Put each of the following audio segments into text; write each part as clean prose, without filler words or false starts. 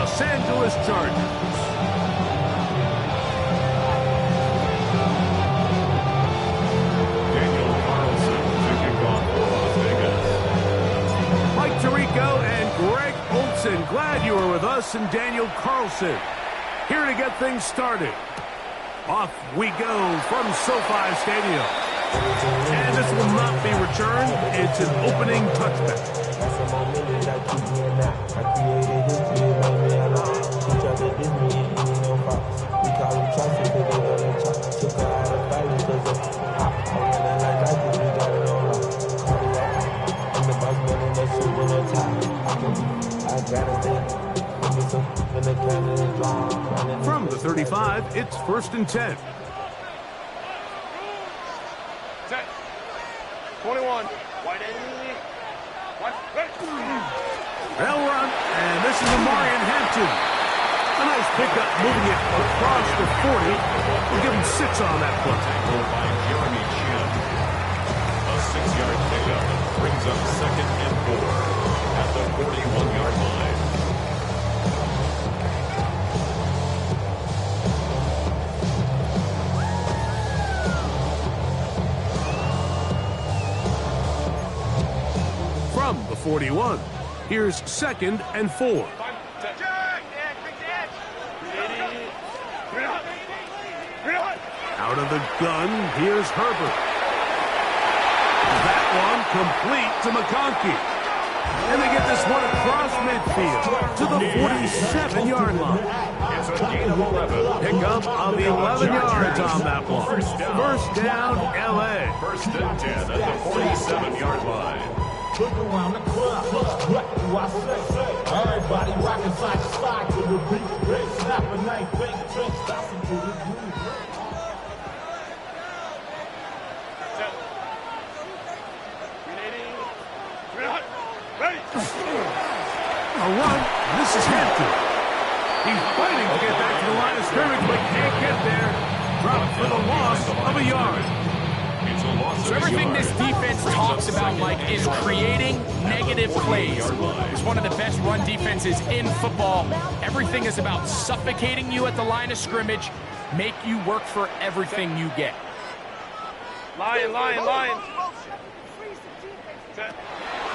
Los Angeles Chargers. Daniel Carlson to kick off for Las Vegas. Mike Tirico and Greg Olson, glad you were with us, and Daniel Carlson here to get things started. Off we go from SoFi Stadium. And this will not be returned. It's an opening touchback. From the 35, it's 1st and 10. 21. They'll run, and this is Amarian Hampton. A nice pickup, moving it across the 40. We'll give him 6 on that play. Tackled by Jeremy Chinn. A 6-yard pickup brings up 2nd and 4 at the 41-yard line. From the 41, here's 2nd and 4. Out of the gun, here's Herbert. That one complete to McConkey. And they get this one across midfield to the 47-yard line. It's a gain of 11. Pickup of 11 yards on that one. First down, L.A. 1st and 10 at the 47-yard line. Look around the club, what do I say? Everybody rocking side to side to the beat. Red snap a night, fake drink, stopping to the groove. A run, this is Hampton. He's fighting to get back to the line of scrimmage, but can't get there. Dropped for the loss of a yard. So everything this defense talks about, Mike, is creating negative plays. It's one of the best run defenses in football. Everything is about suffocating you at the line of scrimmage, make you work for everything you get. Lion.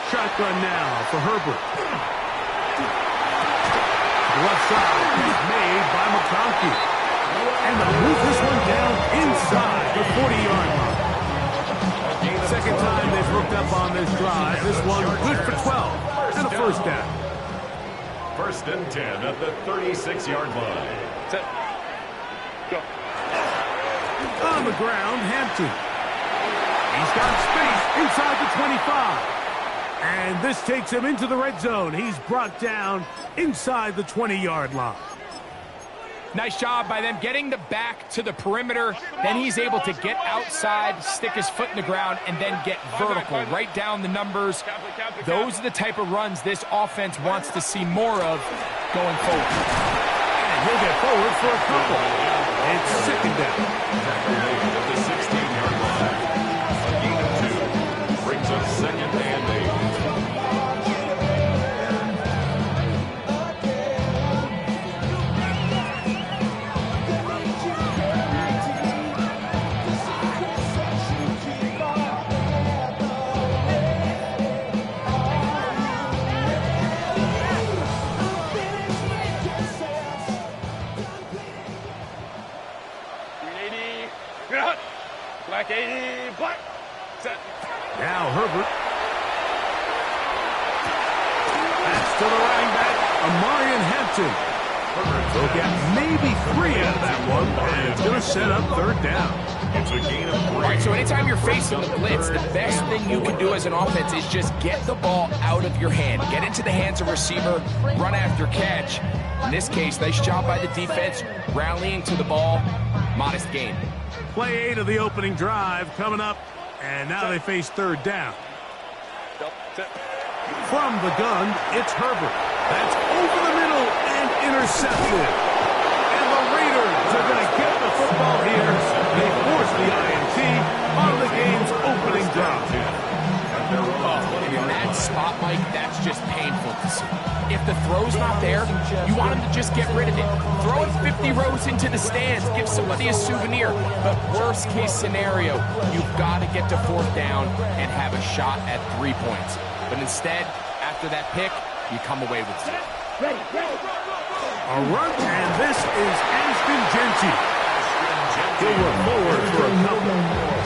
Shotgun now for Herbert. Left side is made by McConkey. And they'll move this one down inside the 40-yard line. Second time they've hooked up on this drive. This one good for 12 and a first down. 1st and 10 at the 36-yard line. Go. On the ground, Hampton. He's got space inside the 25. And this takes him into the red zone. He's brought down inside the 20-yard line. Nice job by them getting the back to the perimeter. Then he's able to get outside, stick his foot in the ground, and then get vertical, right down the numbers. Those are the type of runs this offense wants to see more of going forward. And he'll get forward for a couple. It's 2nd down. Tackle made at the 16-yard line. A gain of 2 brings up 2nd and 8. Black 80, black. Set. Now Herbert. That's to the running back, Amarian Hampton. He'll get maybe 3 out of that one, and it's going to set up 3rd down. It's a gain of 3. All right, so anytime you're facing the blitz, the best thing you can do as an offense is just get the ball out of your hand. Get into the hands of receiver, run after catch. In this case, nice job by the defense, rallying to the ball. Modest gain. Play 8 of the opening drive coming up, and now they face 3rd down. From the gun, it's Herbert. That's over the middle and intercepted. And the Raiders are going to get the football here. They force the INT on the game's opening drive. In that spot, Mike, that's just painful to see. If the throw's not there, you want him to just get rid of it. Throw it 50 rows into the stands. Give somebody a souvenir. But worst case scenario, you've got to get to fourth down and have a shot at 3 points. But instead, after that pick, you come away with 0. A run, and this is Ashton Jeanty. He'll work forward for a couple.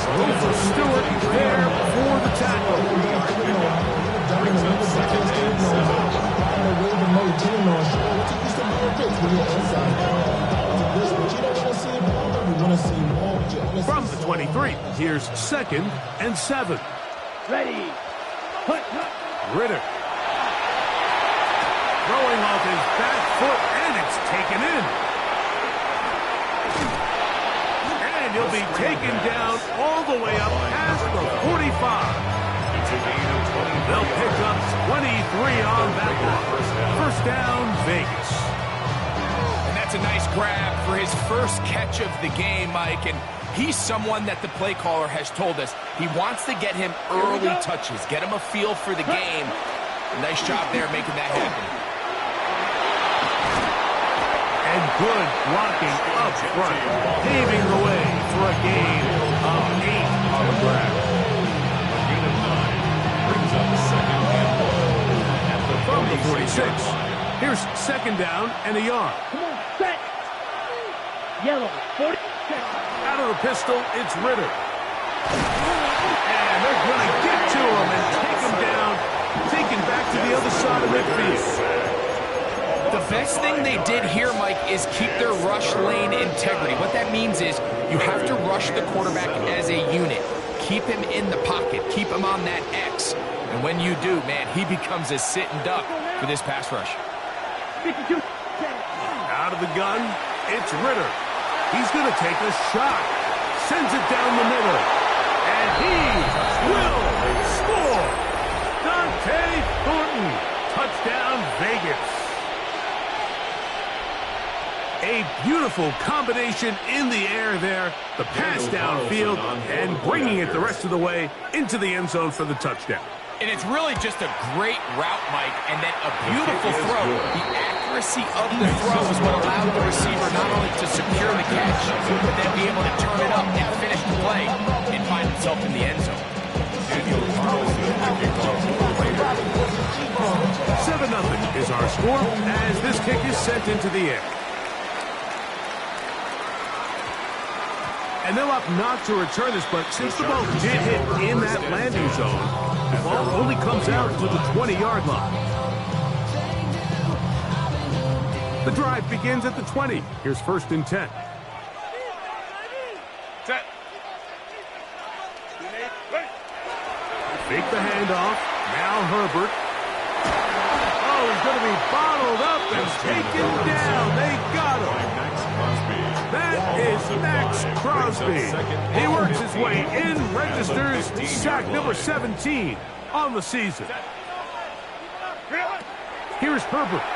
Over Stewart there for the tackle. Brings up second and 7. From the 23, here's second and 7. Ready. Ritter. Throwing off his back foot, and it's taken in. And he'll be taken down all the way up past the 45. They'll pick up 23 on that one. First down, Vegas. And that's a nice grab for his first catch of the game, Mike. And he's someone that the play caller has told us he wants to get him early touches, get him a feel for the game. Nice job there making that happen. And good blocking up front, paving the way for a gain of 8 on the ground. From the 46, here's second down and a yard. Come on, set. Yellow, 40. Out of the pistol, it's Ritter. And they're going to get to him and take him down, taken back to the other side of midfield. The best thing they did here, Mike, is keep their rush lane integrity. What that means is you have to rush the quarterback as a unit. Keep him in the pocket. Keep him on that X. And when you do, man, he becomes a sitting duck for this pass rush. 52. Out of the gun, it's Ritter. He's going to take a shot. Sends it down the middle. And he will score. Dante Thornton. Touchdown, Vegas. A beautiful combination in the air there. The pass downfield and bringing it the rest of the way into the end zone for the touchdown. And it's really just a great route, Mike, and then a beautiful throw. The accuracy of the throw is what allowed the receiver not only to secure the catch, but then be able to turn it up and finish the play and find himself in the end zone. 7-0 is our score as this kick is sent into the air. And they'll opt not to return this, but since the ball did hit in that landing zone, the ball only comes out to the 20-yard line. The drive begins at the 20. Here's first and 10. Set. Fake the handoff. Now Herbert. Oh, he's going to be bottled up and taken down. They got him. That is Max Crosby. He works his way in, registers sack number 17 on the season. Here's Herbert.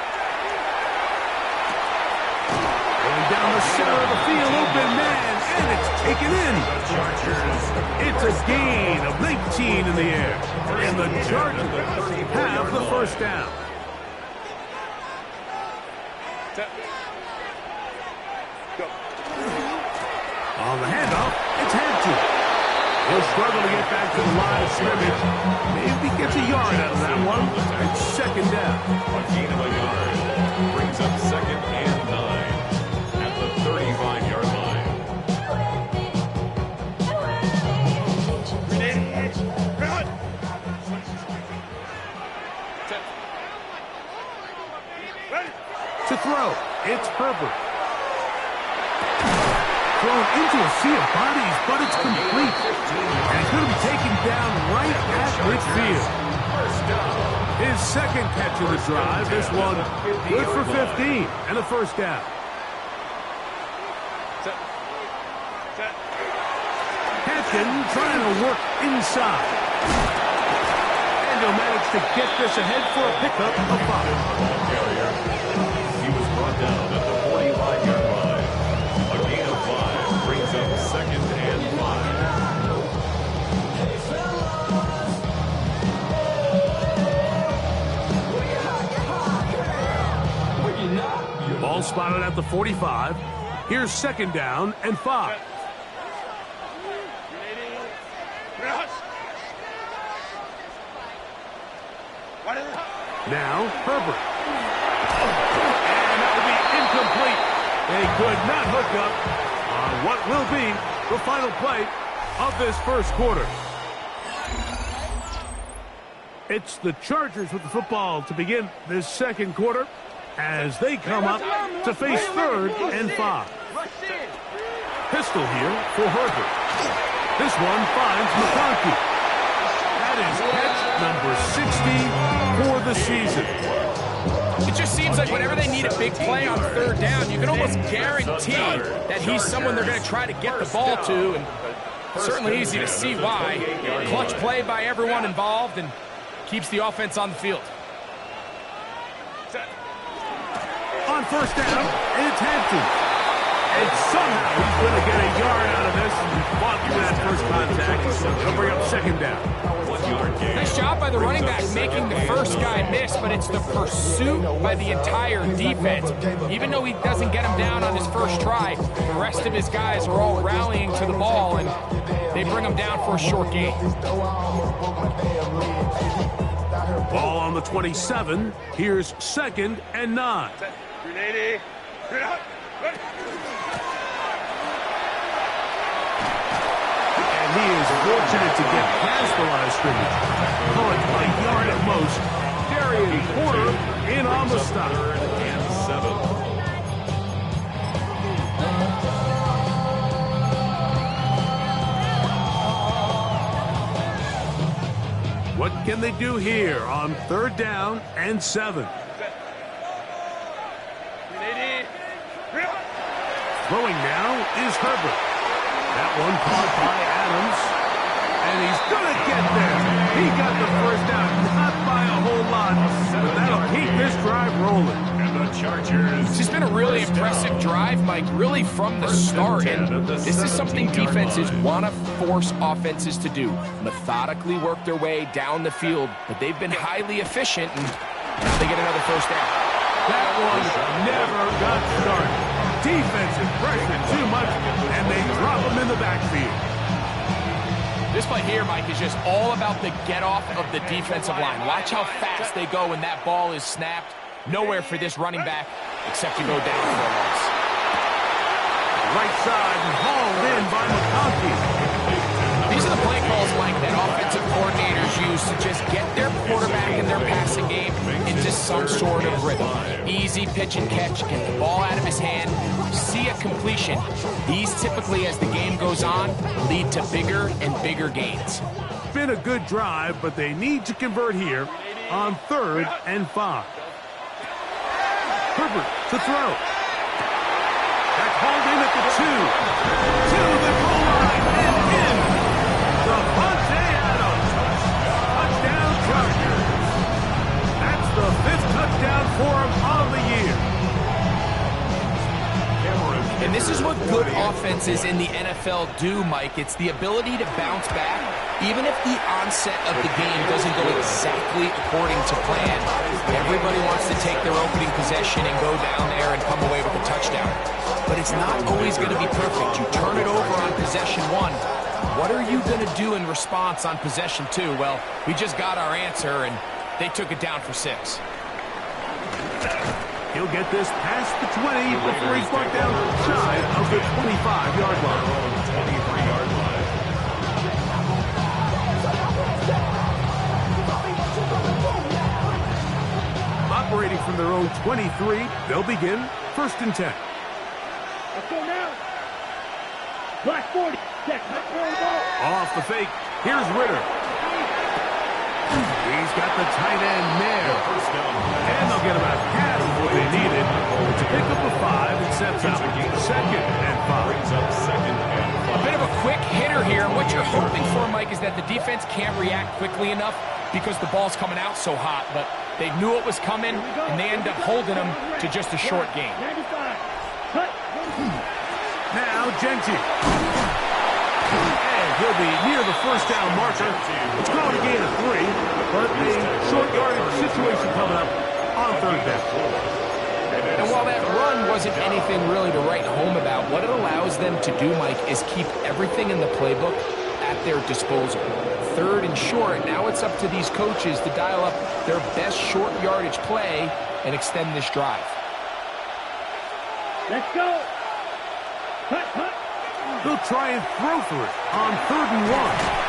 Going down the center of the field, open man, and it's taken in. It's a gain of 19 in the air, and the Chargers have the first down. On the handoff, it's Hampton. He'll struggle to get back to the line of scrimmage. Maybe gets a yard out of that one. It's second down. A gain of a yard. Brings up second and 9 at the 35-yard line. To throw, it's Herbert. Thrown into a sea of bodies, but it's complete. And it's going to be taken down right at midfield. His second catch of the drive. This one good for 15 and a first down. Hampton trying to work inside. And he'll manage to get this ahead for a pickup of 5. He was brought down at the 45-yard line. A gain of 5 brings up second and 5. spotted at the 45. Here's second down and 5. Now, Herbert. And that will be incomplete. They could not hook up on what will be the final play of this first quarter. It's the Chargers with the football to begin this second quarter as they come up to face third and 5. Pistol here for Herbert. This one finds McConkey. That is catch number 60 for the season. It just seems like whenever they need a big play on third down, you can almost guarantee that he's someone they're going to try to get the ball to, and certainly easy to see why. Clutch play by everyone involved and keeps the offense on the field. On first down, it's Hampton. And somehow he's going to get a yard out of this and fought through that first contact. They'll bring up second down. 1 yard gain. Nice job by the running back making the first guy miss, but it's the pursuit by the entire defense. Even though he doesn't get him down on his first try, the rest of his guys are all rallying to the ball, and they bring him down for a short gain. Ball on the 27. Here's second and 9. 380. And he is fortunate to get past the line of scrimmage. Oh, it's a yard at most. Darian Porter in on the stop. 3rd and 7. What can they do here on third down and 7? 380. Throwing now is Herbert. That one caught by Adams. And he's going to get there. He got the first down, not by a whole lot, but that'll keep this drive rolling. And the Chargers. It's just been a really impressive drive, Mike, really from the start. And this is something defenses want to force offenses to do. Methodically work their way down the field, but they've been highly efficient, and now they get another first down. That one never got started. Defensive pressure too much, and they drop him in the backfield. This play here, Mike, is just all about the get-off of the defensive line. Watch how fast they go when that ball is snapped. Nowhere for this running back except to go down for a loss. Right side and hauled in by McConkey. These are the play calls, Mike, that offensive coordinators use to just get their quarterback and their passing game into some sort of rhythm. Easy pitch and catch, get the ball out of his hand, see a completion. These typically, as the game goes on, lead to bigger and bigger gains. Been a good drive, but they need to convert here on third and 5. Herbert to throw. That's hauled in at the 2. To the goal line and in. Davante Adams. Touchdown Chargers. That's the 5th touchdown for him on the year. And this is what good offenses in the NFL do, Mike. It's the ability to bounce back, even if the onset of the game doesn't go exactly according to plan. Everybody wants to take their opening possession and go down there and come away with a touchdown. But it's not always going to be perfect. You turn it over on possession 1. What are you going to do in response on possession 2? Well, we just got our answer, and they took it down for 6. He'll get this past the 20 before he's brought down shy of the 25-yard line. 23-yard line. Operating from their own 23, they'll begin first and 10. Let's go now. Black 40. Check. Off the fake, here's Ritter. He's got the tight end there. First down. And they'll get about half of what they needed to pick up a 5 and sets up second and 5. Brings up 2nd and 5. A bit of a quick hitter here, and what you're hoping for, Mike, is that the defense can't react quickly enough because the ball's coming out so hot, but they knew it was coming, and they end up holding them to just a short gain. 95. Cut. Now Genty. And he'll be near the first down marker. It's going to gain a 3, but a short yardage situation coming up on third down. And while that run wasn't anything really to write home about, what it allows them to do, Mike, is keep everything in the playbook at their disposal. Third and short, now it's up to these coaches to dial up their best short yardage play and extend this drive. Let's go. Cut, cut. They'll try and throw for it on 3rd and 1.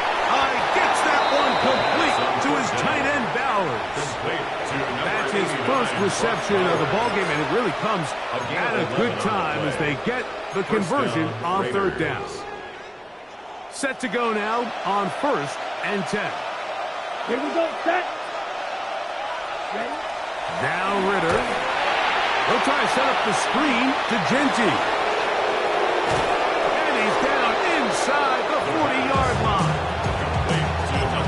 Gets that one complete to his tight end, Bowers. That's his first reception of the ballgame, and it really comes at a good time as they get the conversion on 3rd down. Set to go now on 1st and 10. Here we go, set. Ready? Now Ritter. He'll try to set up the screen to Genty. And he's down inside the 40-yard line.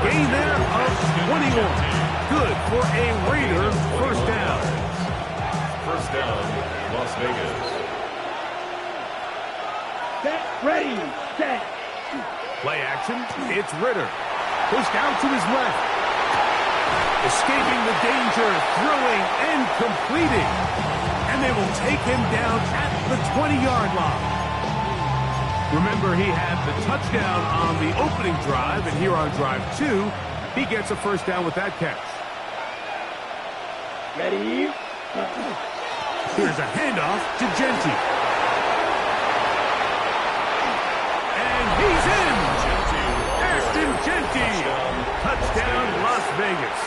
Gain there of 21. Good for a Raider first down. First down, Las Vegas. Set, ready, set. Play action. It's Ritter. Pushed out to his left. Escaping the danger, throwing and completing. And they will take him down at the 20-yard line. Remember, he had the touchdown on the opening drive, and here on drive 2, he gets a first down with that catch. Ready? Here's a handoff to Genty. And he's in! Ashton Genty! Touchdown, Las Vegas.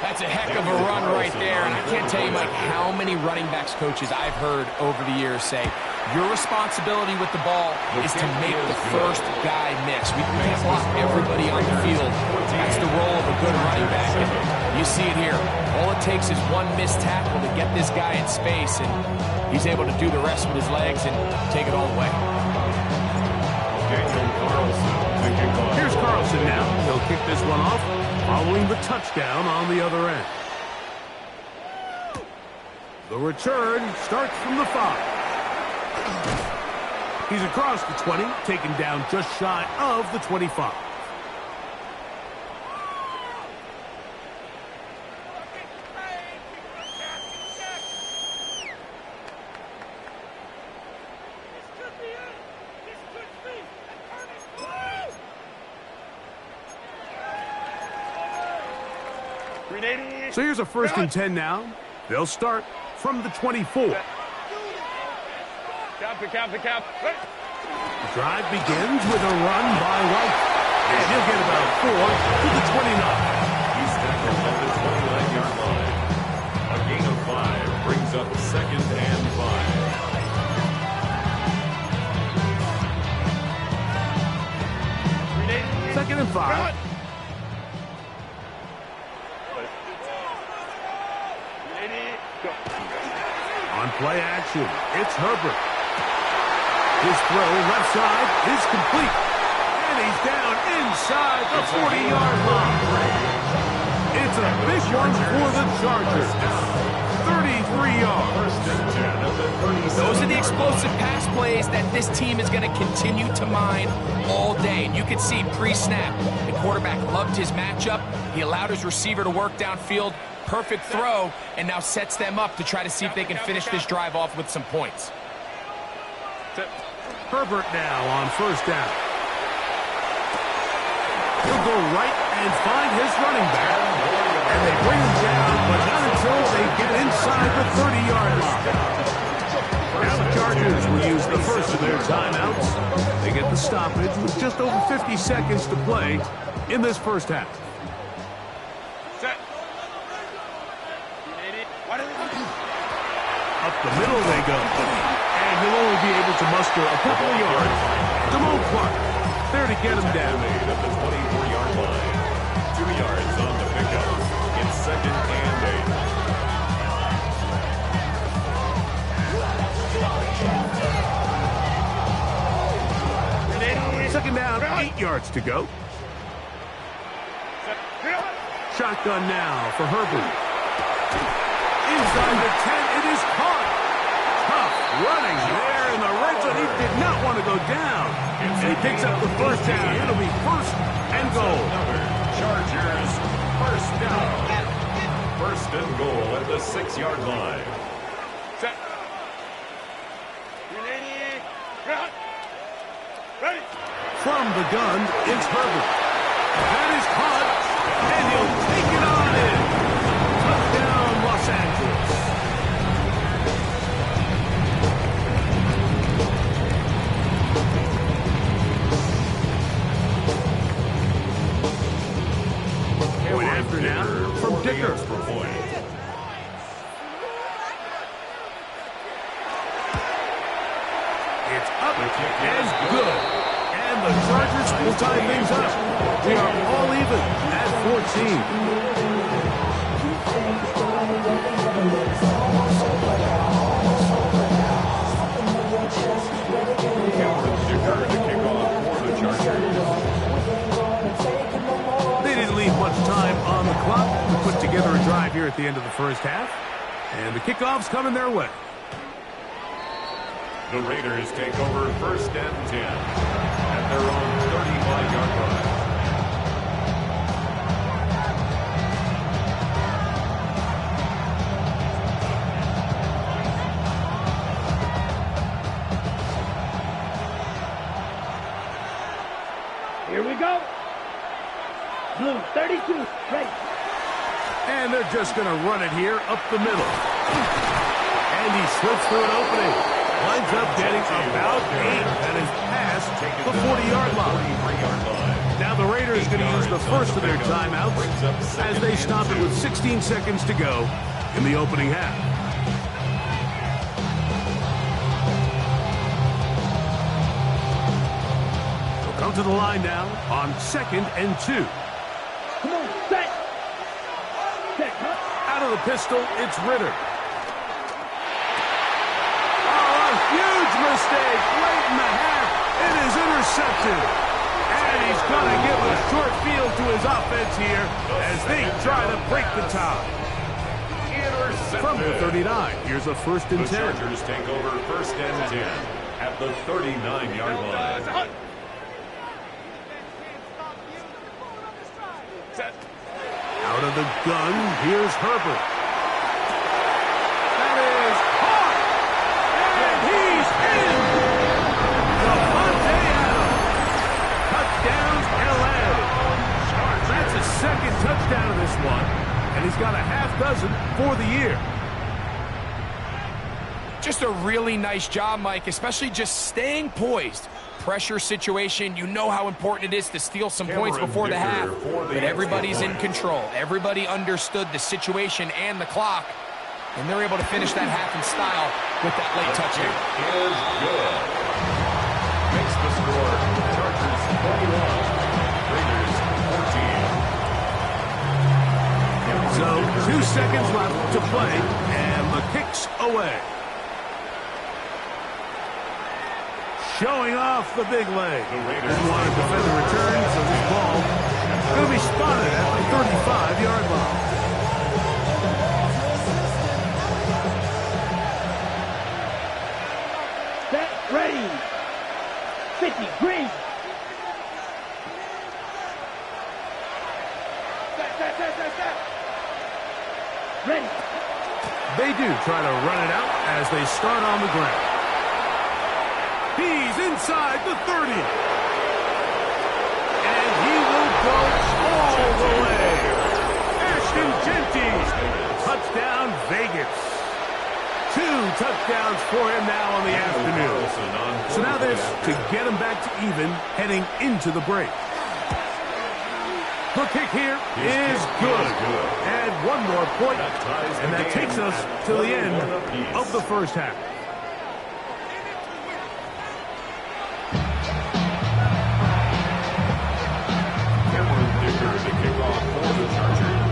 That's a heck of a run right there, and I can't tell you, Mike, how many running backs coaches I've heard over the years say, your responsibility with the ball is to make the first guy miss. We can't block everybody on the field. That's the role of a good running back, and you see it here. All it takes is one missed tackle to get this guy in space, and he's able to do the rest with his legs and take it all away. Here's Carlson now. He'll kick this one off, following the touchdown on the other end. The return starts from the 5. He's across the 20, taken down just shy of the 25. So here's a 1st and 10 now. They'll start from the 24. Count. The drive begins with a run by White. And he'll get about 4 to the 29. He's tackled at the 29-yard line. A gain of 5 brings up 2nd and 5. 2nd and 5. On play action, it's Herbert. His throw left side is complete. And he's down inside the 40-yard line. It's a big one for the Chargers. 33 yards. Those are the explosive pass plays that this team is going to continue to mine all day. And you can see pre-snap, the quarterback loved his matchup. He allowed his receiver to work downfield. Perfect throw, and now sets them up to try to see if they can finish this drive off with some points. Herbert now on 1st down. He'll go right and find his running back. And they bring him down, but not until they get inside the 30-yard line. Now the Chargers will use the first of their timeouts. They get the stoppage with just over 50 seconds to play in this first half. Up the middle they go. And he'll only be able to muster a couple of yards. Damone Clark there to get him down. Made at the 24-yard line. 2 yards on the pickup. It's 2nd and 8. 2nd down, 8 yards to go. Shotgun now for Herbert. Inside the 10, it is caught. Tough running there in the red zone. He did not want to go down. And he picks up the first down. It'll be 1st and goal. Chargers, first down. first and goal at the 6-yard line. Set. 380. Cut. Ready. From the gun, it's Herbert. That is caught, and he'll take it on in. Touchdown, Los Angeles. Point after now from Dicker. For point. It's up and good. And the Chargers will tie things up. We are all even at 14. They didn't leave much time on the clock to put together a drive here at the end of the first half. And the kickoff's coming their way. The Raiders take over first and 10 at their own 35-yard line. Here we go. Blue 32, ready. And they're just going to run it here up the middle. And he slips through an opening. Winds up getting about 8 and is past the 40-yard line. Now the Raiders going to use the first of their timeouts as they stop it with 16 seconds to go in the opening half. They'll come to the line now on 2nd and 2. Come on, set. Set, huh? Out of the pistol, it's Ritter. Huge mistake late in the half. It is intercepted. And he's going to give a short field to his offense here as they try to break the tie. From the 39, here's a 1st and 10. The Chargers take over first and 10 at the 39-yard line. Set. Out of the gun, here's Herbert. That is caught. And he's in. Devontae Adams. Touchdowns, L.A. That's his 2nd touchdown of this one. And he's got a half dozen for the year. Just a really nice job, Mike, especially just staying poised. Pressure situation, you know how important it is to steal some points before the half, but everybody's in control. Everybody understood the situation and the clock, and they're able to finish that half in style with that late touchdown. Is good. Makes the score Chargers 41, Raiders 14. So 2 seconds left to play, and the kick's away. Showing off the big leg. Didn't want to defend the return, so this ball is going to be spotted at the 35-yard line. Set, ready. 50, green. Set. Ready. They do try to run it out as they start on the ground. He's inside the 30. And he will go all the way. Ashton Jeanty. Touchdown, Vegas. 2 touchdowns for him now on the afternoon. So now this to get him back to even heading into the break. The kick here is good. And one more point, and that takes us to the end of the first half.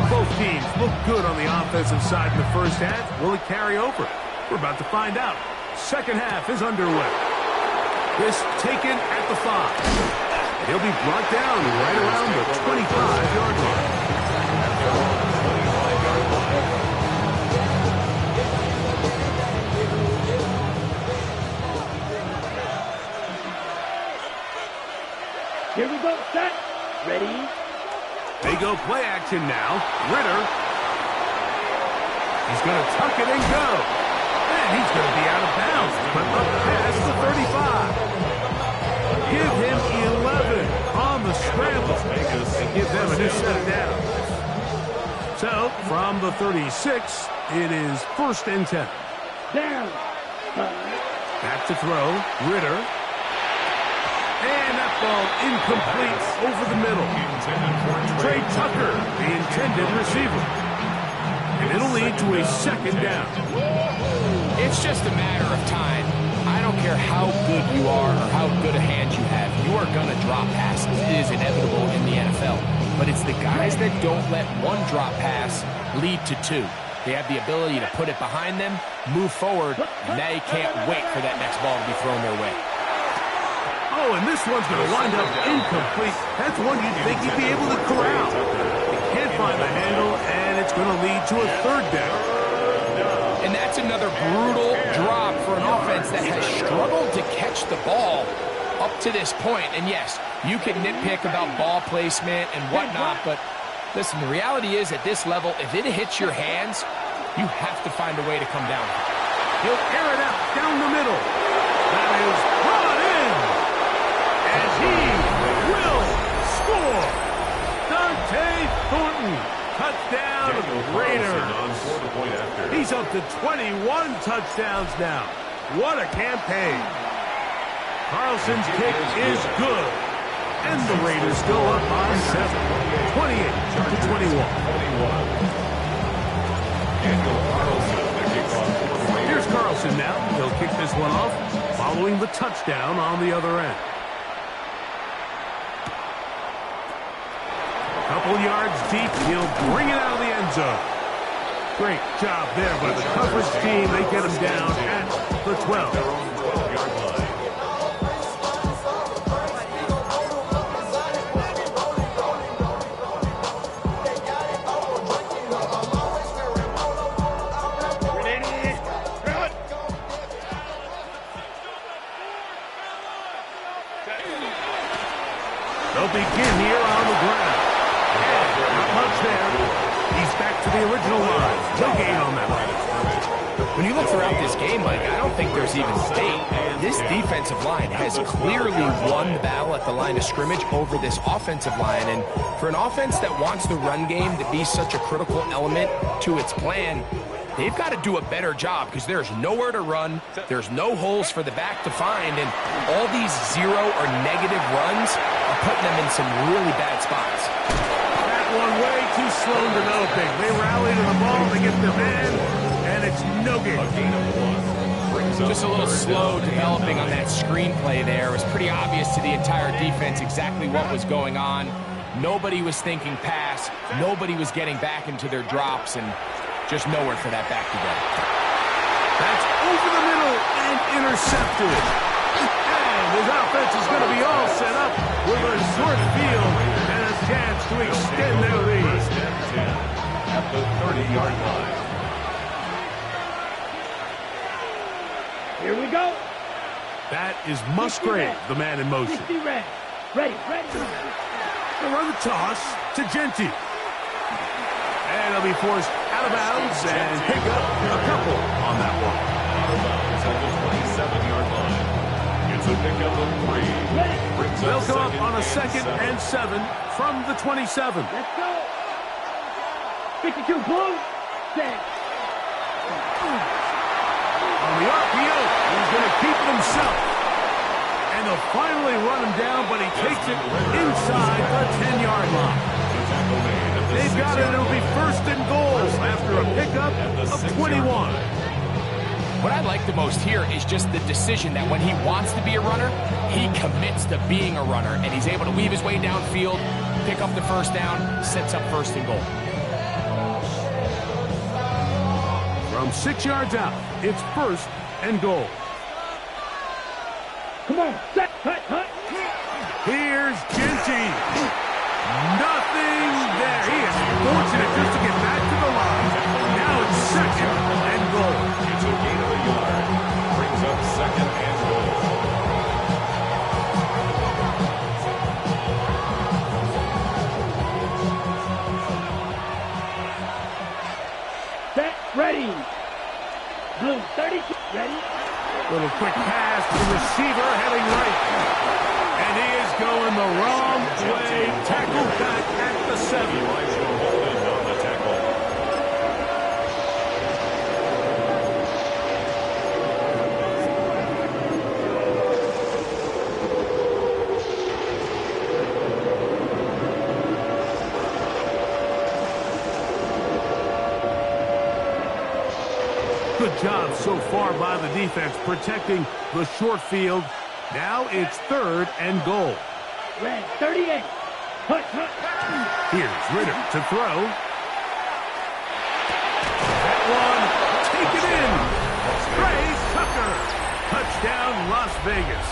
Both teams look good on the offensive side in the first half. Will it carry over? We're about to find out. Second half is underway. This taken at the 5. He'll be brought down right around the 25-yard line. Here we go, set, ready. They go play action now. Ritter. He's going to tuck it and go. And he's going to be out of bounds, but up past the 35. Give him 11 on the scramble and give them a new set of downs. So, from the 36, it is 1st and 10. Down. Back to throw, Ritter. And that ball incomplete over the middle. Trey Tucker, the intended receiver. And it'll lead to a 2nd down. It's just a matter of time. I don't care how good you are or how good a hand you have. You are going to drop passes. It is inevitable in the NFL. But it's the guys that don't let one drop pass lead to 2. They have the ability to put it behind them, move forward, and they can't wait for that next ball to be thrown their way. Oh, and this one's going to wind up incomplete. That's one you'd think you'd be able to corral. He can't find the handle, and it's going to lead to a 3rd down. And that's another brutal drop for an offense that has struggled to catch the ball up to this point. And yes, you can nitpick about ball placement and whatnot, but listen, the reality is at this level, if it hits your hands, you have to find a way to come down. He'll air it out down the middle. That is brought in. And he will score. Dante Thornton. Touchdown, Raiders. He's up to 21 touchdowns now. What a campaign. Carlson's kick is good. And the Raiders go up by 7. 28-21. Here's Carlson now. He'll kick this one off, following the touchdown on the other end. Couple yards deep, he'll bring it out of the end zone. Great job there by the coverage team. They get him down at the 12. They'll begin here on the ground. Not much there. He's back to the original line. No gain on that one. When you look throughout this game, Mike, I don't think there's even debate. This defensive line has clearly won the battle at the line of scrimmage over this offensive line. And for an offense that wants the run game to be such a critical element to its plan, they've got to do a better job because there's nowhere to run. There's no holes for the back to find. And all these 0 or negative runs are putting them in some really bad spots. That one way too slow in developing. They rally to the ball, they get the man, and it's no gain. Just a little slow developing on that screenplay there. It was pretty obvious to the entire defense exactly what was going on. Nobody was thinking pass. Nobody was getting back into their drops, and just nowhere for that back to go. That's over the middle and intercepted. And his offense is going to be all set up with a short field and a chance to extend their lead. At the 30-yard line. Here we go. That is Musgrave, the man in motion. 60 ready. Ready. They run the toss to Genty. And he'll be forced out of bounds and pick up a couple on that one. Out of bounds at the 27-yard line. It's a pickup of 3. They'll come up on a 2nd and 7 from the 27. Let's go. 52 blue. Set. On the RPO, he's going to keep it himself. And they'll finally run him down, but he takes it inside the 10-yard line. They've got it. It'll be 1st and goal after a pickup of 21. What I like the most here is just the decision that when he wants to be a runner, he commits to being a runner, and he's able to weave his way downfield, pick up the 1st down, sets up 1st and goal. From 6 yards out, it's 1st and goal. Come on. Set. Hut. Here's Genty. Nothing there. He is fortunate just to get back to the line. Now it's 2nd and goal. It's a gain of a yard. Brings up 2nd and goal. Set. Ready. Ready. Blue 32. Ready. Little quick pass to the receiver heading right. And he is going the wrong way. Tackled back at the 7. Elijah Holden on the tackle. Good job so far by the defense protecting the short field. Now it's 3rd and goal. Red 38. Hut. Here's Ritter to throw. That one, take it in. Trey Tucker. Touchdown, Las Vegas.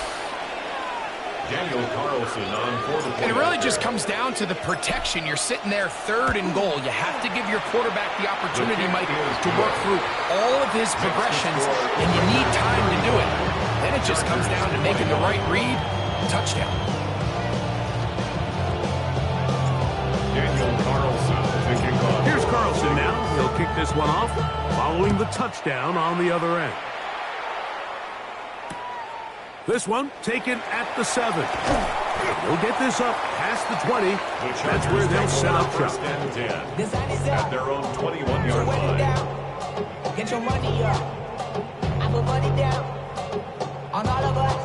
Daniel Carlson on for the And it point really after. just comes down to the protection. You're sitting there 3rd and goal. You have to give your quarterback the opportunity, Mike, to work through all of his progressions, and you need time to do it. Then it just comes down to making the right read. Touchdown. Daniel Carlson to kick off. Here's Carlson now. He'll kick this one off following the touchdown on the other end. This one taken at the 7. They'll get this up past the 20. That's where they'll set up shop. 1st and 10 Design is at up. their own So 21-yard run it line. down. Get your money up. I put money down. On all of us.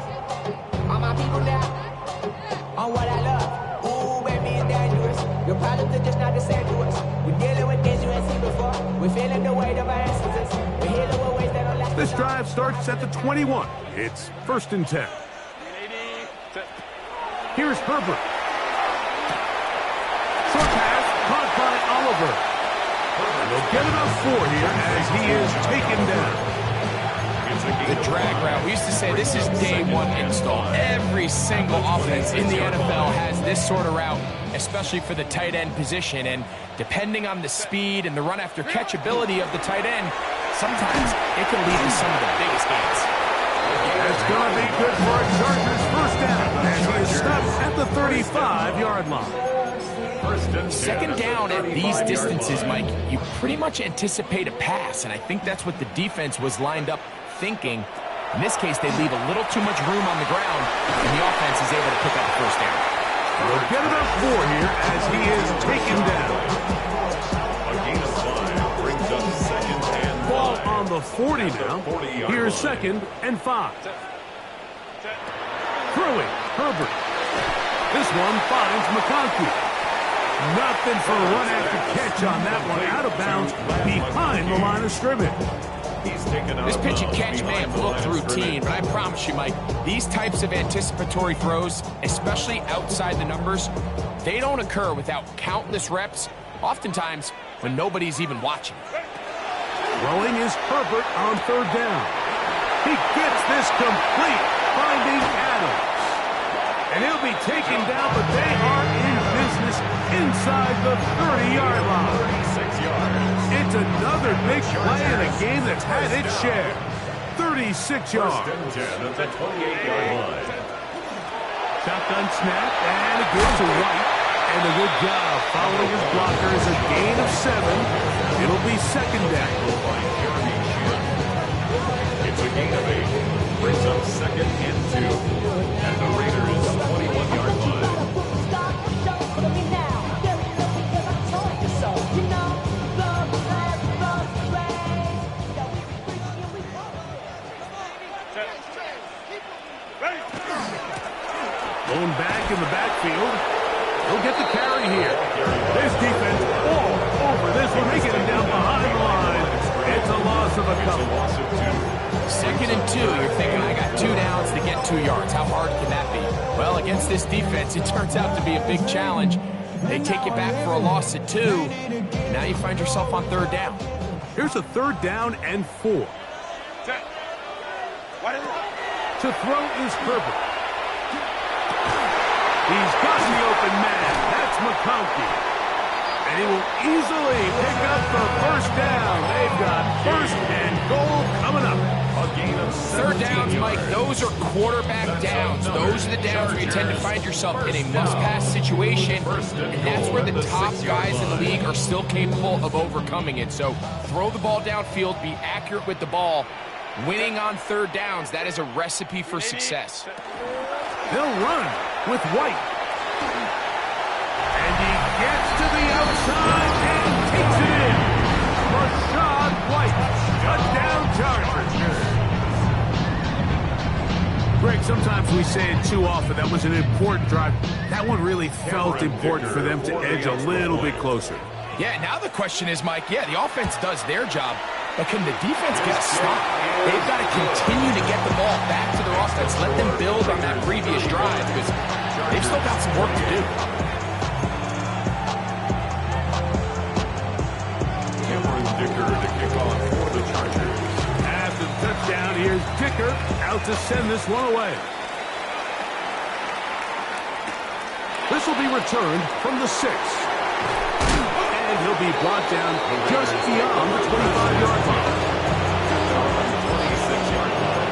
On my people now. On what I love. Ooh, baby, it's dangerous. Your problems are just not the same to us. We're dealing with things you ain't seen before. We're feeling the weight of our ancestors. We're healing with ways that don't last. This drive starts at the 21. It's 1st and 10. Here's Herbert. Short pass caught by Oliver. And they'll get it up 4 here as he is taken down. The drag route. We used to say this is day 1 install. Every single offense in the NFL has this sort of route, especially for the tight end position. And depending on the speed and the run after catch ability of the tight end, sometimes it can lead to some of the biggest gains. That's going to be good for a Chargers first down as he is stopped at the 35-yard line. 1st and 10 2nd down at these 35-yard distances, line. Mike, you pretty much anticipate a pass, and I think that's what the defense was lined up thinking. In this case, they leave a little too much room on the ground, and the offense is able to pick up the first down. They'll get it up 4 here as he is taken down. A gain of 5 brings up 2nd and 5. Ball on the 40 now. 40-yard Here's line. 2nd and 5. Throwing, Herbert. This one finds McConkey. Nothing for a run after catch on that one. Out of bounds behind the line of scrimmage. He's taken out This pitch and of catch may behind have the looked line of routine, scrimmage. but I promise you, Mike, these types of anticipatory throws, especially outside the numbers, they don't occur without countless reps, oftentimes when nobody's even watching. Throwing is Herbert on 3rd down. He gets this complete, finding Adams. And he'll be taken down, but they are in business inside the 30-yard line. 36 yards. It's another big play in a game that's had its share. 36 yards. 1st and 10 at the 28-yard line. Shotgun snap, and it goes to White. And a good job following his blockers. A gain of 7. It'll be 2nd down. By Jeremy Shinn. It's a gain of 8. Brings up 2nd and 2 at the Raiders' 21-yard line. Going back in the backfield. He'll get the carry here. This defense all over this one. They get him down behind the line. It's a loss of a It's a couple. loss of 2. 2nd and 2, you're thinking, I got 2 downs to get 2 yards. How hard can that be? Well, against this defense, it turns out to be a big challenge. They take you back for a loss at 2. And now you find yourself on 3rd down. Here's a 3rd down and 4. To throw is Herbert. He's got the open man. That's McConkey. And he will easily pick up the first down. They've got 1st and goal coming up. A A gain of Third 17 downs, Mike, yards. those are quarterback downs. Those are the downs where you tend to find yourself in a must-pass situation, and that's where the top guys in the league are still capable of overcoming it. So throw the ball downfield, be accurate with the ball. Winning on third downs, that is a recipe for success. They'll run with White. And he gets to the outside and takes it in. Rashad White, touchdown Chargers. Greg, sometimes we say it too often. That was an important drive. That one really felt important for them to edge a little bit closer. Yeah, now the question is, Mike, yeah, the offense does their job, but can the defense get a stop? They've got to continue to get the ball back to their offense. Let them build on that previous drive because they've still got some work to do. Cameron Dicker to kick off for the Chargers. After the touchdown, here's Dicker out to send this one away. This will be returned from the 6. And he'll be brought down just beyond the 25-yard line. 26-yard line.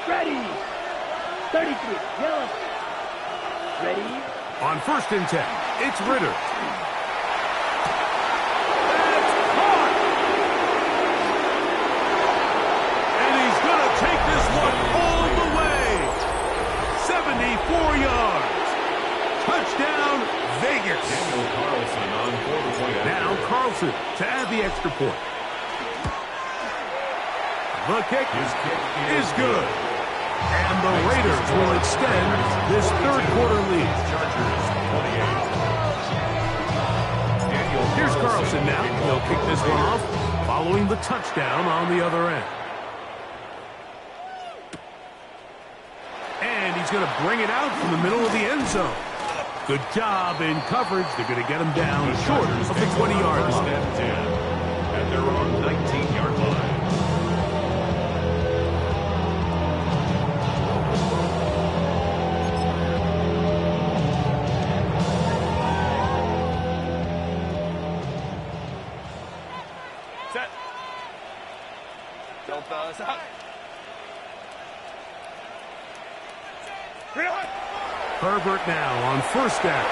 Ready. 33, yellow. Ready. On 1st and 10, it's Ritter. And he's going to take this one all the way. 74 yards. Touchdown, Vegas. Daniel Carlson on for the point. Now Carlson to add the extra point. The kick is good. And the Raiders will extend this third quarter lead. Chargers 28. Here's Carlson now. He'll kick this one off following the touchdown on the other end. And he's going to bring it out from the middle of the end zone. Good job in coverage. They're going to get him down short of the 20-yard First line. and 10 at their own 19-yard line. Set. Don't us out. Herbert now on 1st down.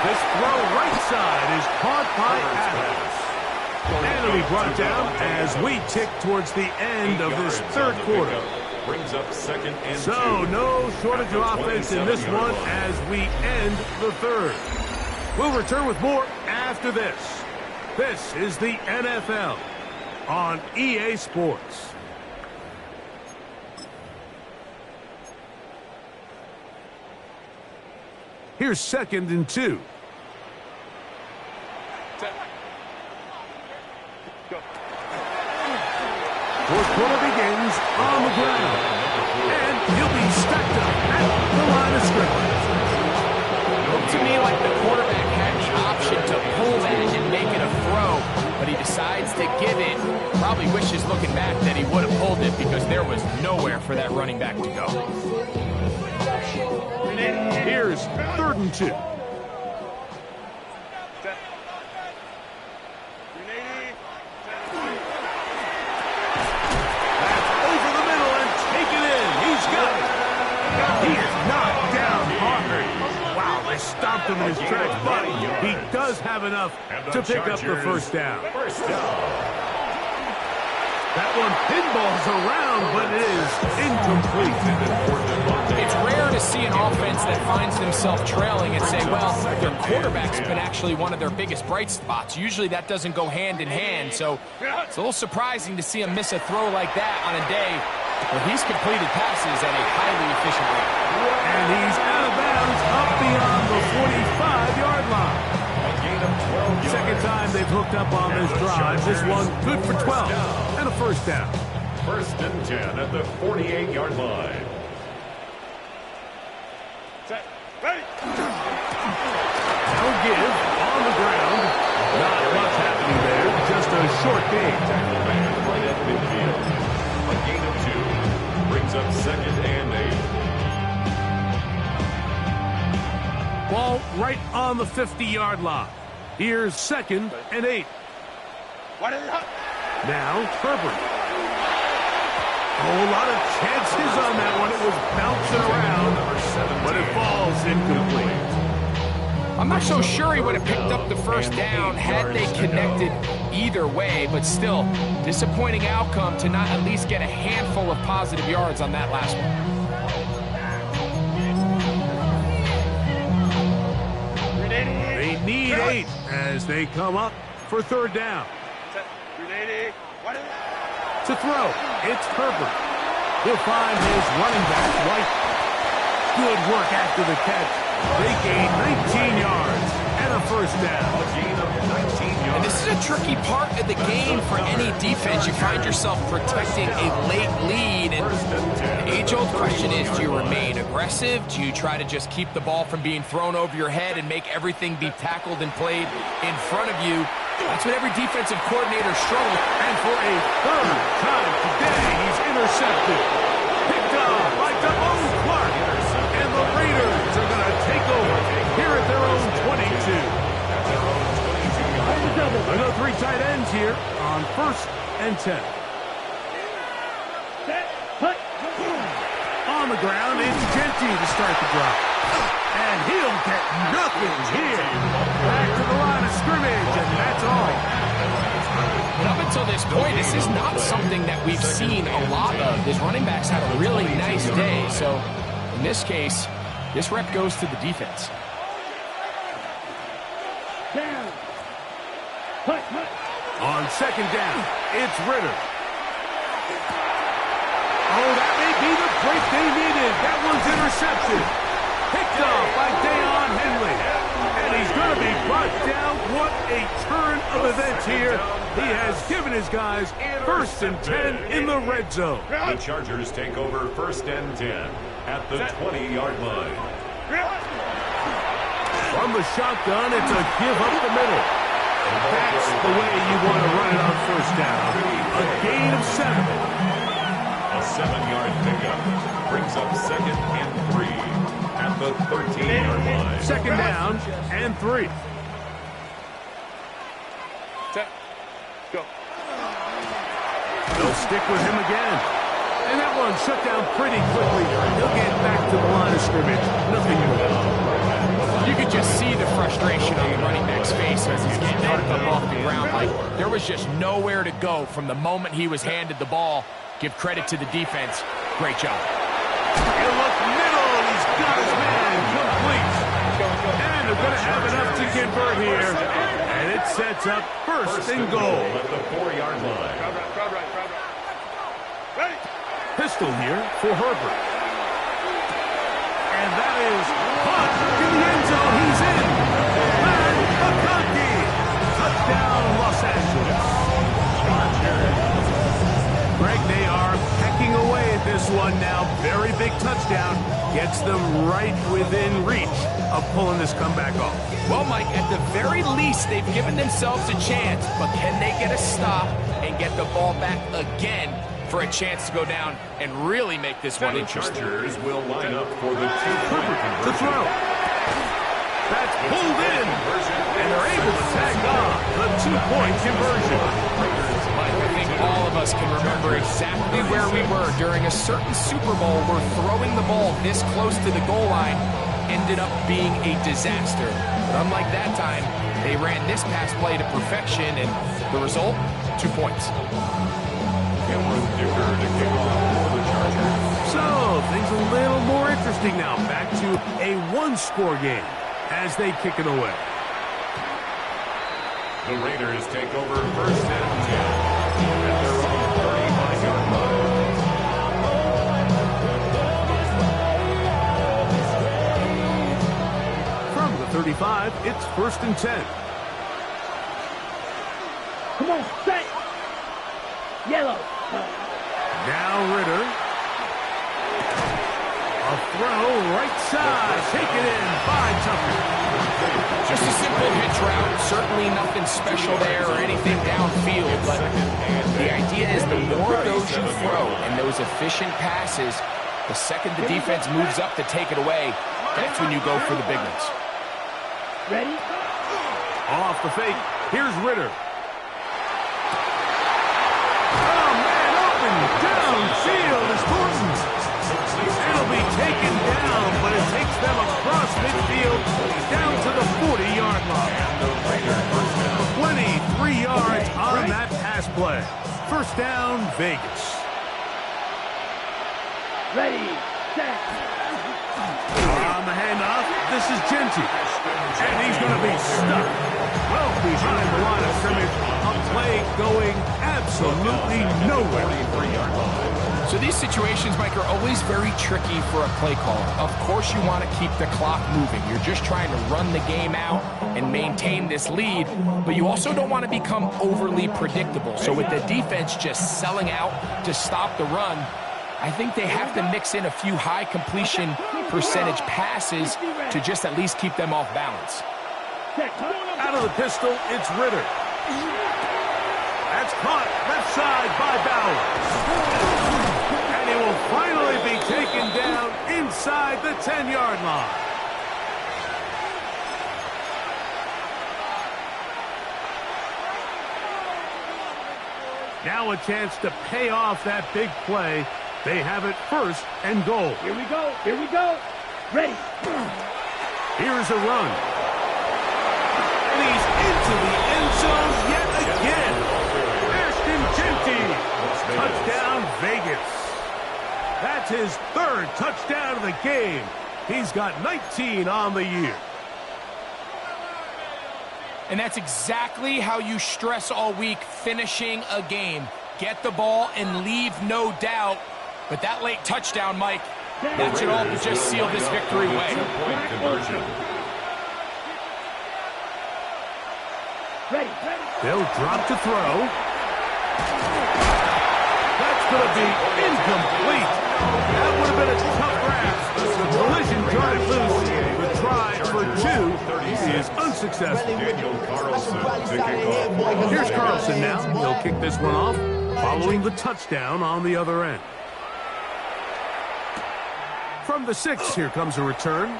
This throw right side is caught by Adams. And it'll be brought down as we tick towards the end of this third quarter. Brings up 2nd and 2. So no shortage of offense in this one as we end the third. We'll return with more after this. This is the NFL on EA Sports. Here's 2nd and 2. Fourth quarter begins on the ground. And he'll be stacked up at the line of scrimmage. Looked to me like the quarterback had the option to pull that and make it a throw, but he decides to give it. Probably wishes looking back that he would have pulled it because there was nowhere for that running back to go. Here's 3rd and 2. Over the middle and take it in. He's got it. He is knocked down hard. Wow, they stopped him in his tracks, but he does have enough to pick up the first down. First down. That one pinballs around, but it is incomplete. It's rare to see an offense that finds themselves trailing and say, well, their quarterback's been actually one of their biggest bright spots. Usually that doesn't go hand in hand, so it's a little surprising to see him miss a throw like that on a day where he's completed passes at a highly efficient rate. And he's out of bounds up beyond the 45-yard line. Second time they've hooked up on this drive. This one good for 12 and a first down. 1st and 10 at the 48-yard line. Set. Ready. No give on the ground. Not much happening there. Just a short gain. Tackle man right at midfield. A gain of 2. Brings up 2nd and 8. right on the 50-yard line. Here's 2nd and 8. Now, Herbert. Oh, a lot of chances on that one. It was bouncing around, but it falls incomplete. I'm not so sure he would have picked up the first down had they connected either way, but still, disappointing outcome to not at least get a handful of positive yards on that last one. They need 8 as they come up for 3rd down. To throw, it's Herbert. He'll find his running back, White. Good work after the catch. They gain 19 yards and a first down. A gain of 19 yards. And this is a tricky part of the game for any defense. You find yourself protecting a late lead, and the age-old question is, do you remain aggressive? Do you try to just keep the ball from being thrown over your head and make everything be tackled and played in front of you? That's what every defensive coordinator struggles. And for a 3rd time today, he's intercepted. Picked off by Devon Clark. And the Raiders are going to take over here at their own 22. Another 3 tight ends here on 1st and 10. On the ground, it's Genty to start the drive. And he'll get nothing here. Back to the line of scrimmage, and that's all. But up until this point, this is not something that we've seen a lot of. His running backs had a really nice day, so in this case, this rep goes to the defense. On 2nd down, it's Ritter. Oh, that may be the break they needed. That one's intercepted. Picked off by Deion Henley. And he's going to be brought down. What a turn of events here. He has given his guys 1st and 10 in the red zone. The Chargers take over 1st and 10 at the 20-yard line. From the shotgun, it's a give up the middle. That's the way you want to run it on 1st down. A gain of 7. A 7-yard pickup brings up 2nd and 3 at the 13-yard line. 2nd down and 3. Go. They'll stick with him again. And that one shut down pretty quickly. He'll get back to the line of scrimmage. Nothing more. You could just see the frustration on the running back's face as he's getting up off the ground. Like, there was just nowhere to go from the moment he was handed the ball. Give credit to the defense. Great job. He'll look middle, and he's got his man complete. And they're going to have enough to convert here. And it sets up 1st and goal. At the 4-yard line. Crowd right. Ready. Pistol here for Herbert. And that is caught in the end zone. He's in. And McConkey. Touchdown, Los Angeles. Greg, they are pecking away at this one now. Very big touchdown. Gets them right within reach of pulling this comeback off. Well, Mike, at the very least, they've given themselves a chance, but can they get a stop and get the ball back again for a chance to go down and really make this one interesting? Chargers will line up for the 2-point To conversion. throw. That's pulled in. And they're able to tag on the 2-point conversion. Mike, I think all of us can remember exactly where we were during a certain Super Bowl where throwing the ball this close to the goal line ended up being a disaster. But unlike that time, they ran this pass play to perfection, and the result, 2 points. Cameron Dicker to kick off for the Chargers. So, things a little more interesting now. Back to a 1-score game as they kick it away. The Raiders take over 1st and 10 at their own 35-yard line. From the 35, it's 1st and 10. Come on, set. Yellow. Now Ritter. A throw right side. Taken in by Tucker. Just a simple hitch route. Certainly nothing special there or anything downfield, but the idea is the more of those you throw and those efficient passes, the second the defense moves up to take it away, that's when you go for the big ones. Ready? Off the fake. Here's Ritter. Oh, man, open downfield is Thornton. It'll be taken down, but it takes them across midfield down to the 40-yard line. 23 yards on that pass play. First down, Vegas. Ready, set. On the handoff, this is Genty. And he's going to be stuck well behind the line of scrimmage. A play going absolutely nowhere. So these situations, Mike, are always very tricky for a play caller. Of course you want to keep the clock moving. You're just trying to run the game out and maintain this lead, but you also don't want to become overly predictable. So with the defense just selling out to stop the run, I think they have to mix in a few high completion percentage passes to just at least keep them off balance. Out of the pistol, it's Ritter. That's caught left side by Bauer. And he will finally be taken down inside the 10-yard line. Now a chance to pay off that big play. They have it first and goal. Here we go. Here we go. Ready. Here's a run. And he's into the end zone yet again. Ashton Genty. Touchdown, Vegas. That's his third touchdown of the game. He's got 19 on the year. And that's exactly how you stress all week, finishing a game. Get the ball and leave no doubt. But that late touchdown, Mike, that should all just seal this victory away. Ready. They'll drop to throw. That's going to be incomplete. That would have been a tough grasp. The collision drive loose. The try for two is unsuccessful. Here's Carlson now. He'll kick this one off, following the touchdown on the other end. From the 6, here comes a return.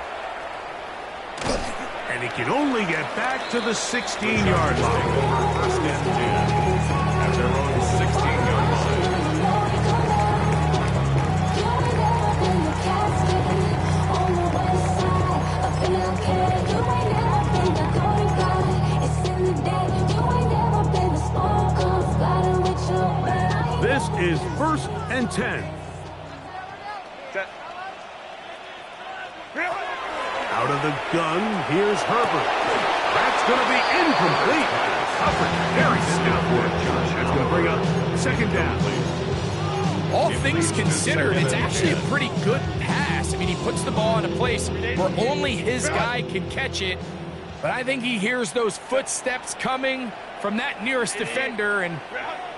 And he can only get back to the 16-yard line. First and 10 at their own 16-yard line. This is first and 10. Out of the gun, here's Herbert. That's going to be incomplete. Hubbard, very stout work. That's going to bring up second down. All things considered, it's actually a pretty good pass. I mean, he puts the ball in a place where only his guy can catch it. But I think he hears those footsteps coming from that nearest defender, and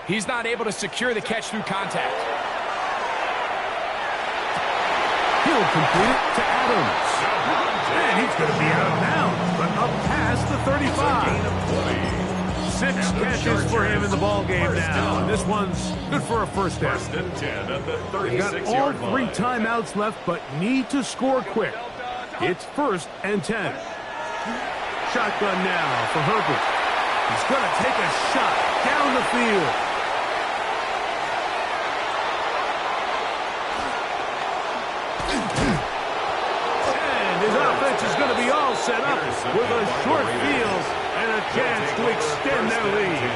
he's not able to secure the catch through contact. He'll complete it to Adams. And he's going to be out of bounds, but up past the 35. 6 catches for him in the ball game now. And this one's good for a first down. First and 10 at the They've got all 36-yard 3 line. timeouts left, but need to score quick. It's first and 10. Shotgun now for Herbert. He's going to take a shot down the field. And his offense is going to be all set up with a short field and a chance to extend their lead.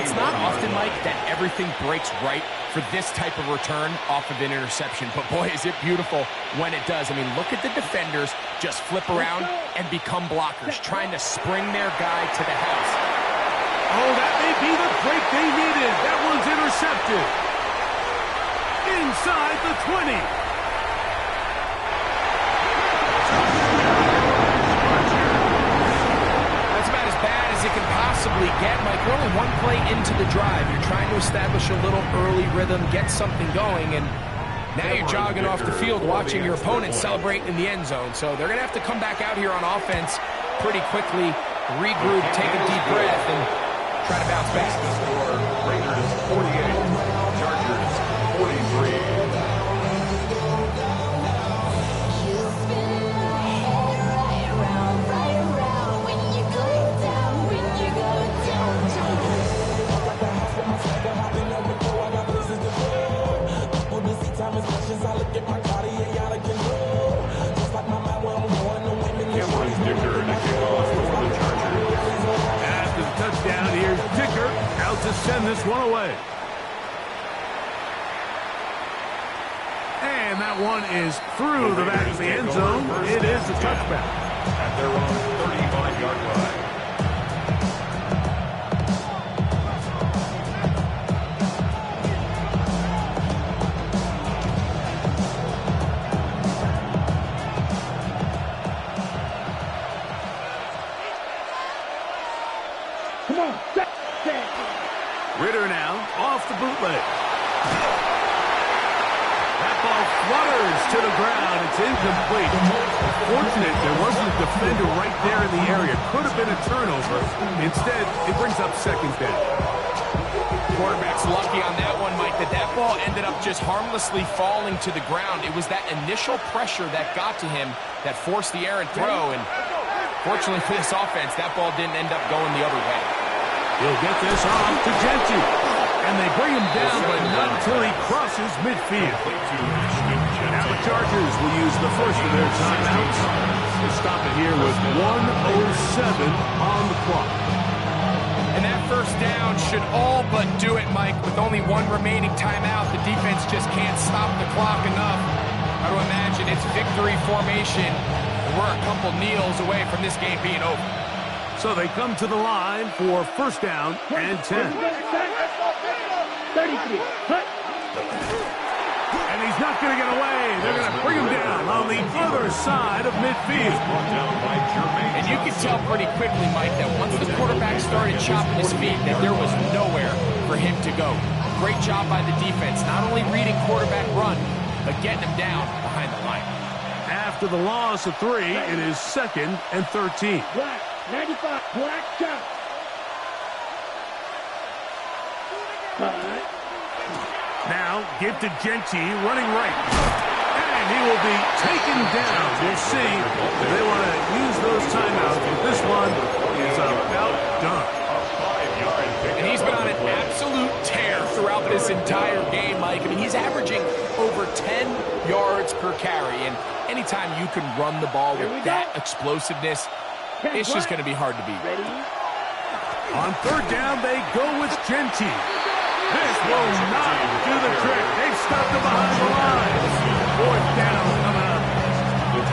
It's not often, Mike, that everything breaks right for this type of return off of an interception. But boy, is it beautiful when it does. I mean, look at the defenders just flip around and become blockers, trying to spring their guy to the house. Oh, that may be the break they needed. That one's intercepted. Inside the 20. That's about as bad as it can possibly get, Mike. We're only one play into the drive. You're trying to establish a little early rhythm, get something going, and now you're jogging off the field watching your opponent celebrate in the end zone. So they're going to have to come back out here on offense pretty quickly, regroup, take a deep breath, and try to bounce back. Raiders 48, Chargers 43. send this one away. And that one is through the back of the end zone. It is a touchback. At their own 35-yard line. Come on, set. Ritter now off the bootleg. That ball flutters to the ground. It's incomplete. Fortunate there wasn't a defender right there in the area. Could have been a turnover. Instead, it brings up second down. Quarterback's lucky on that one, Mike, that ball ended up just harmlessly falling to the ground. It was that initial pressure that got to him that forced the errant throw, and fortunately for this offense, that ball didn't end up going the other way. He'll get this off to Genty. And they bring him down, but not until he crosses midfield. Now the Chargers will use the first of their timeouts to stop it here with 1:07 on the clock. And that first down should all but do it, Mike. With only one remaining timeout, the defense just can't stop the clock enough. I would imagine it's victory formation. We're a couple kneels away from this game being over. So they come to the line for first down and 10. 33. Hut. And he's not going to get away. They're going to bring him down on the other side of midfield. And you can tell pretty quickly, Mike, that once the quarterback started chopping his feet, that there was nowhere for him to go. Great job by the defense, not only reading quarterback run, but getting him down behind the line. After the loss of 3, it is 2nd and 13. Black. 95. Black jump. Now, give to Genty, running right. And he will be taken down. We'll see if they want to use those timeouts, but this one is about done. And he's been on an absolute tear throughout this entire game, Mike. I mean, he's averaging over 10 yards per carry. And anytime you can run the ball with that explosiveness, it's just going to be hard to beat. Ready? On third down, they go with Genty. This will not do the trick. They've stopped him behind the line. Fourth down coming up.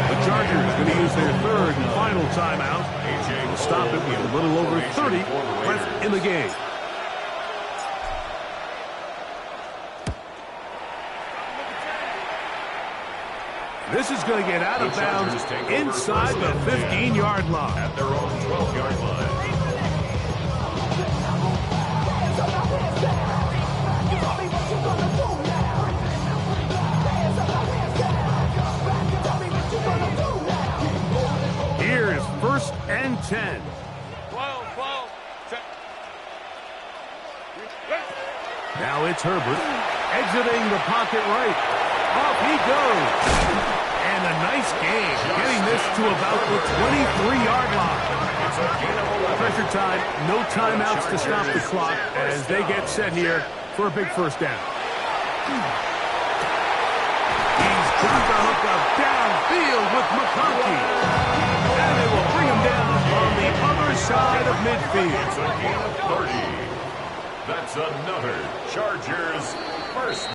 The Chargers going to use their third and final timeout to stop it with a little over 30 left in the game. This is going to get out of bounds inside the 15-yard line. At their own 12-yard line. Here is 1st and 10. 12. Now it's Herbert exiting the pocket right. Off he goes. And a nice game, getting this to about the 23-yard line. Pressure time, no timeouts to stop the clock as they get set here for a big first down. He's got the hook up downfield with McConkey. And they will bring him down on the other side of midfield. It's a gain of 30. That's another Chargers first.